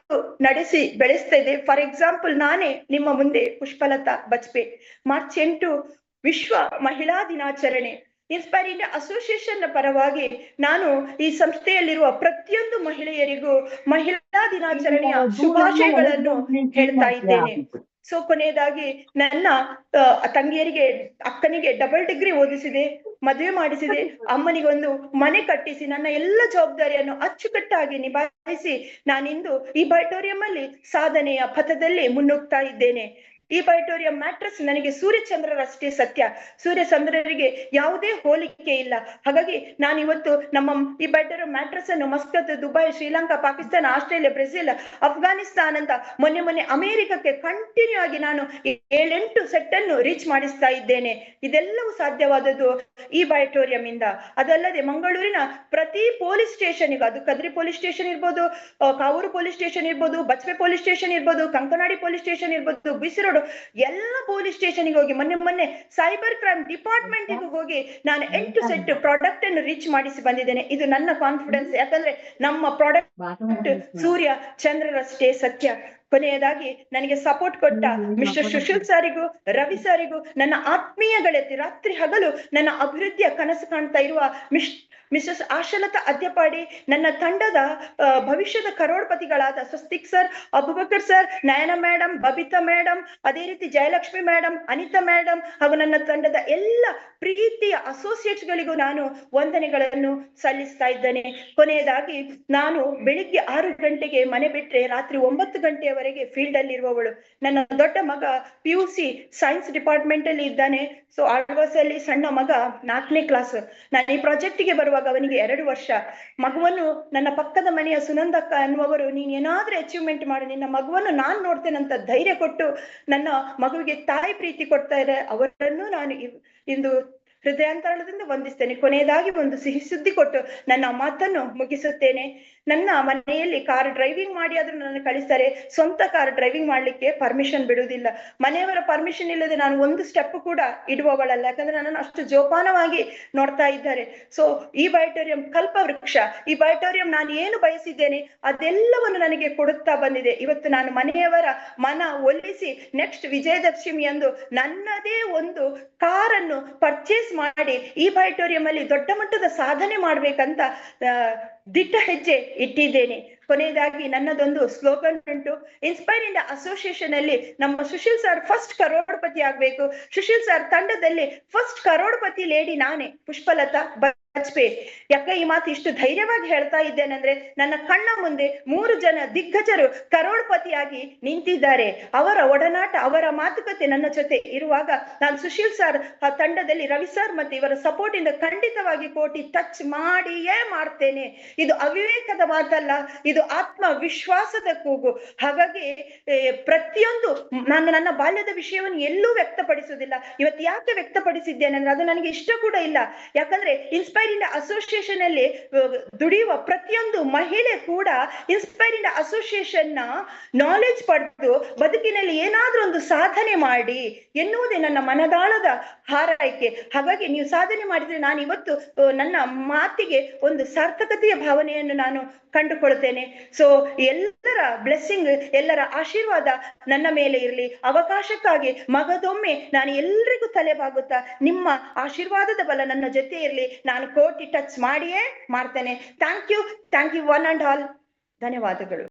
ನಡೆಸಿ ಬೆಳೆಸ್ತಾ ಇದೆ. ಫಾರ್ ಎಕ್ಸಾಂಪಲ್, ನಾನೇ ನಿಮ್ಮ ಮುಂದೆ ಪುಷ್ಪಲತಾ ಬಜ್ಪೆ. ಮಾರ್ಚ್ 8 ವಿಶ್ವ ಮಹಿಳಾ ದಿನಾಚರಣೆ. ಇನ್ಸ್ಪೈರ್ ಇಂಡಿಯಾ ಅಸೋಸಿಯೇಷನ್ ಪರವಾಗಿ ನಾನು ಈ ಸಂಸ್ಥೆಯಲ್ಲಿರುವ ಪ್ರತಿಯೊಂದು ಮಹಿಳೆಯರಿಗೂ ಮಹಿಳಾ ದಿನಾಚರಣೆಯ ಶುಭಾಶಯಗಳನ್ನು ಹೇಳ್ತಾ ಇದ್ದೇನೆ. ಸೊ ಕೊನೆಯದಾಗಿ ನನ್ನ ತಂಗಿಯರಿಗೆ, ಅಕ್ಕನಿಗೆ ಡಬಲ್ ಡಿಗ್ರಿ ಓದಿಸಿದೆ, ಮದುವೆ ಮಾಡಿಸಿದೆ, ಅಮ್ಮನಿಗೆ ಒಂದು ಮನೆ ಕಟ್ಟಿಸಿ ನನ್ನ ಎಲ್ಲ ಜವಾಬ್ದಾರಿಯನ್ನು ಅಚ್ಚುಕಟ್ಟಾಗಿ ನಿಭಾಯಿಸಿ ನಾನಿಂದು ಈ ಬೈಟೋರಿಯಂ ಅಲ್ಲಿ ಸಾಧನೆಯ ಪಥದಲ್ಲಿ ಮುನ್ನುಗ್ತಾ ಇದ್ದೇನೆ. ಈ ಬೈಟೋರಿಯಂ ಮ್ಯಾಟ್ರಸ್ ನನಗೆ ಸೂರ್ಯಚಂದ್ರರಷ್ಟೇ ಸತ್ಯ, ಸೂರ್ಯಚಂದ್ರರಿಗೆ ಯಾವುದೇ ಹೋಲಿಕೆ ಇಲ್ಲ. ಹಾಗಾಗಿ ನಾನು ಇವತ್ತು ನಮ್ಮ ಈ ಬೈಟೋರಿಯಂ ಮ್ಯಾಟ್ರಸ್ ಅನ್ನು Muscat, Dubai, Sri Lanka, Pakistan, Australia, Brazil, Afghanistan ಅಂತ ಮೊನ್ನೆ ಅಮೆರಿಕಕ್ಕೆ ಕಂಟಿನ್ಯೂ ಆಗಿ ನಾನು 7-8 ಸೆಟ್ ಅನ್ನು ರೀಚ್ ಮಾಡಿಸ್ತಾ ಇದ್ದೇನೆ. ಇದೆಲ್ಲವೂ ಸಾಧ್ಯವಾದದ್ದು ಈ ಬೈಟೋರಿಯಂ ಇಂದ. ಅದಲ್ಲದೆ ಮಂಗಳೂರಿನ ಪ್ರತಿ ಪೊಲೀಸ್ ಸ್ಟೇಷನ್ಗೂ, ಅದು ಕದ್ರಿ ಪೊಲೀಸ್ ಸ್ಟೇಷನ್ ಇರ್ಬೋದು, ಕಾವೂರು ಪೊಲೀಸ್ ಸ್ಟೇಷನ್ ಇರ್ಬೋದು, ಬಜ್ಪೆ ಪೊಲೀಸ್ ಸ್ಟೇಷನ್ ಇರ್ಬೋದು, ಕಂಕನಾಡಿ ಪೊಲೀಸ್ ಸ್ಟೇಷನ್ ಇರ್ಬೋದು, ಬಿಸಿರೋಡು, ಎಲ್ಲ ಪೊಲೀಸ್ ಸ್ಟೇಷನ್ಗೆ ಹೋಗಿ ಮೊನ್ನೆ ಸೈಬರ್ ಕ್ರೈಮ್ ಡಿಪಾರ್ಟ್ಮೆಂಟ್ ಹೋಗಿ ನಾನು 8 ಸೆಟ್ ಪ್ರಾಡಕ್ಟ್ ಅನ್ನು ರೀಚ್ ಮಾಡಿಸಿ ಬಂದಿದ್ದೇನೆ. ಇದು ನನ್ನ ಕಾನ್ಫಿಡೆನ್ಸ್. ಯಾಕಂದ್ರೆ ನಮ್ಮ ಪ್ರಾಡಕ್ಟ್ ಸೂರ್ಯ ಚಂದ್ರರಷ್ಟೇ ಸತ್ಯ. ಕೊನೆಯದಾಗಿ ನನಗೆ ಸಪೋರ್ಟ್ ಕೊಟ್ಟ ಮಿಸ್ಟರ್ ಸುಶೀಲ್ ಸಾರಿಗೂ, ರವಿ ಸಾರಿಗೂ, ನನ್ನ ಆತ್ಮೀಯ ಗೆಳತಿ, ರಾತ್ರಿ ಹಗಲು ನನ್ನ ಅಭಿವೃದ್ಧಿಯ ಕನಸು ಕಾಣ್ತಾ ಇರುವ ಮಿಸ್ಸಸ್ ಆಶಲತಾ ಅದ್ಯಪಾಡಿ, ನನ್ನ ತಂಡದ ಭವಿಷ್ಯದ ಕರೋಡ್ಪತಿಗಳಾದ ಸ್ವಸ್ತಿಕ್ ಸರ್, ಅಬುಬಕರ್ ಸರ್, ನಯನ ಮೇಡಮ್, ಬಬಿತಾ ಮೇಡಮ್, ಅದೇ ರೀತಿ ಜಯಲಕ್ಷ್ಮಿ ಮೇಡಮ್, ಅನಿತಾ ಮೇಡಮ್, ಹಾಗೂ ನನ್ನ ತಂಡದ ಎಲ್ಲ ಪ್ರೀತಿಯ ಅಸೋಸಿಯೇಟ್ಸ್ ಗಳಿಗೂ ನಾನು ವಂದನೆಗಳನ್ನು ಸಲ್ಲಿಸ್ತಾ ಇದ್ದೇನೆ. ಕೊನೆಯದಾಗಿ ನಾನು ಬೆಳಿಗ್ಗೆ 6 ಗಂಟೆಗೆ ಮನೆ ಬಿಟ್ರೆ ರಾತ್ರಿ 9 ಗಂಟೆಯವರೆಗೆ ಫೀಲ್ಡ್ ಅಲ್ಲಿ ಇರುವವಳು. ನನ್ನ ದೊಡ್ಡ ಮಗ PUC ಸೈನ್ಸ್ ಡಿಪಾರ್ಟ್ಮೆಂಟ್ ಅಲ್ಲಿ ಇದ್ದಾನೆ. ಸೊ ಆಳ್ವಾಸಲ್ಲಿ ಸಣ್ಣ ಮಗ 4ನೇ ಕ್ಲಾಸ್. ನಾನು ಈ ಪ್ರಾಜೆಕ್ಟ್ ಗೆ ಬರುವಾಗ ಅವನಿಗೆ 2 ವರ್ಷ. ಮಗುವನ್ನು ನನ್ನ ಪಕ್ಕದ ಮನೆಯ ಸುನಂದಕ್ಕ ಅನ್ನುವರು, ನೀನ್ ಏನಾದ್ರೂ ಅಚೀವ್ಮೆಂಟ್ ಮಾಡಿ ನಿನ್ನ ಮಗುವನ್ನು ನಾನ್ ನೋಡ್ತೇನಂತ ಧೈರ್ಯ ಕೊಟ್ಟು ನನ್ನ ಮಗುವಿಗೆ ತಾಯಿ ಪ್ರೀತಿ ಕೊಡ್ತಾ ಇದೆ. ಅವರನ್ನು ನಾನು ಇಂದು ಹೃದಯಾಂತರದಿಂದ ವಂದಿಸ್ತೇನೆ. ಕೊನೆಯದಾಗಿ ಒಂದು ಸಿಹಿ ಸುದ್ದಿ ಕೊಟ್ಟು ನನ್ನ ಮಾತನ್ನು ಮುಗಿಸುತ್ತೇನೆ. ನನ್ನ ಮನೆಯಲ್ಲಿ ಕಾರ್ ಡ್ರೈವಿಂಗ್ ಮಾಡಿ ಆದ್ರೂ ನನ್ನ ಕಳಿಸ್ತಾರೆ. ಸ್ವಂತ ಕಾರ್ ಡ್ರೈವಿಂಗ್ ಮಾಡ್ಲಿಕ್ಕೆ ಪರ್ಮಿಷನ್ ಬಿಡುವುದಿಲ್ಲ. ಮನೆಯವರ ಪರ್ಮಿಷನ್ ಇಲ್ಲದೆ ನಾನು ಒಂದು ಸ್ಟೆಪ್ ಕೂಡ ಇಡುವವಳಲ್ಲ, ಯಾಕಂದ್ರೆ ನನ್ನನ್ನು ಅಷ್ಟು ಜೋಪಾನವಾಗಿ ನೋಡ್ತಾ ಇದ್ದಾರೆ. ಸೊ ಈ ಬೈಟೋರಿಯಂ ಕಲ್ಪವೃಕ್ಷ. ಈ ಬೈಟೋರಿಯಂ ನಾನು ಏನು ಬಯಸಿದ್ದೇನೆ ಅದೆಲ್ಲವನ್ನು ನನಗೆ ಕೊಡುತ್ತಾ ಬಂದಿದೆ. ಇವತ್ತು ನಾನು ಮನೆಯವರ ಮನ ಒಲಿಸಿ ನೆಕ್ಸ್ಟ್ ವಿಜಯದಶಮಿ ಎಂದು ನನ್ನದೇ ಒಂದು ಕಾರನ್ನು ಪರ್ಚೇಸ್ ಮಾಡಿ ಈ ಬೈಟೋರಿಯಂ ಅಲ್ಲಿ ದೊಡ್ಡ ಮಟ್ಟದ ಸಾಧನೆ ಮಾಡ್ಬೇಕಂತ ದಿಟ್ಟ ಹೆಜ್ಜೆ ಇಟ್ಟಿದ್ದೇನೆ. ಕೊನೆಯದಾಗಿ ನನ್ನದೊಂದು ಸ್ಲೋಗನ್ ಉಂಟು. ಇನ್ಸ್ಪೈರ್ ಇಂಡಿಯಾ ಅಸೋಸಿಯೇಷನ್ ಅಲ್ಲಿ ನಮ್ಮ ಸುಶೀಲ್ ಸರ್ ಫಸ್ಟ್ ಕರೋಡ್ಪತಿ ಆಗ್ಬೇಕು. ಸುಶೀಲ್ ಸರ್ ತಂಡದಲ್ಲಿ ಫಸ್ಟ್ ಕರೋಡ್ಪತಿ ಲೇಡಿ ನಾನೇ, ಪುಷ್ಪಲತಾ ಬಜ್ಪೇಯಿ. ಯಾಕೆ ಈ ಮಾತು ಇಷ್ಟು ಧೈರ್ಯವಾಗಿ ಹೇಳ್ತಾ ಇದ್ದೇನೆಂದ್ರೆ, ನನ್ನ ಕಣ್ಣ ಮುಂದೆ 3 ಜನ ದಿಗ್ಗಜರು ಕರೋಡ್ಪತಿಯಾಗಿ ನಿಂತಿದ್ದಾರೆ. ಅವರ ಒಡನಾಟ, ಅವರ ಮಾತುಕತೆ ನನ್ನ ಜೊತೆ ಇರುವಾಗ ನಾನು ಸುಶೀಲ್ ಸರ್ ತಂಡದಲ್ಲಿ ರವಿ ಸರ್ ಮತ್ತೆ ಇವರ ಸಪೋರ್ಟ್ ಇಂದ ಖಂಡಿತವಾಗಿ ಕೋಟಿ ಟಚ್ ಮಾಡಿಯೇ ಮಾಡ್ತೇನೆ. ಇದು ಅವಿವೇಕದ ಮಾತಲ್ಲ, ಇದು ಆತ್ಮವಿಶ್ವಾಸದ ಕೂಗು. ಹಾಗಾಗಿ ಪ್ರತಿಯೊಂದು ನಾನು ನನ್ನ ಬಾಲ್ಯದ ವಿಷಯವನ್ನು ಎಲ್ಲೂ ವ್ಯಕ್ತಪಡಿಸುವುದಿಲ್ಲ. ಇವತ್ತು ಯಾಕೆ ವ್ಯಕ್ತಪಡಿಸಿದ್ದೇನೆ ಅಂದ್ರೆ, ಅದು ನನಗೆ ಇಷ್ಟ ಕೂಡ ಇಲ್ಲ. ಯಾಕಂದ್ರೆ ಇನ್ಸ್ಪೈರ್ ಇಂಡಿಯಾ ಅಸೋಸಿಯೇಷನ್ ಅಲ್ಲಿ ದುಡಿಯುವ ಪ್ರತಿಯೊಂದು ಮಹಿಳೆ ಕೂಡ ಇನ್ಸ್ಪೈರ್ ಇಂಡಿಯಾ ಅಸೋಸಿಯೇಷನ್ ನ ನಾಲೆಜ್ ಪಡೆದು ಬದುಕಿನಲ್ಲಿ ಏನಾದ್ರೂ ಒಂದು ಸಾಧನೆ ಮಾಡಿ ಎನ್ನುವುದೇ ನನ್ನ ಮನದಾಳದ ಹಾರೈಕೆ. ಹಾಗಾಗಿ ನೀವು ಸಾಧನೆ ಮಾಡಿದ್ರೆ ನಾನು ಇವತ್ತು ನನ್ನ ಮಾತಿಗೆ ಒಂದು ಸಾರ್ಥಕತೆಯ ಭಾವನೆಯನ್ನು ನಾನು ಕಂಡುಕೊಳ್ತೇನೆ. ಸೊ ಎಲ್ಲರ ಬ್ಲೆಸ್ಸಿಂಗ್, ಎಲ್ಲರ ಆಶೀರ್ವಾದ ನನ್ನ ಮೇಲೆ ಇರಲಿ. ಅವಕಾಶಕ್ಕಾಗಿ ಮಗದೊಮ್ಮೆ ನಾನು ಎಲ್ರಿಗೂ ತಲೆಬಾಗುತ್ತಾ ನಿಮ್ಮ ಆಶೀರ್ವಾದದ ಬಲ ನನ್ನ ಜೊತೆ ಇರಲಿ. ನಾನು ಕೋಟಿ ಟಚ್ ಮಾಡಿಯೇ ಮಾಡ್ತೇನೆ. Thank you one and all. ಧನ್ಯವಾದಗಳು.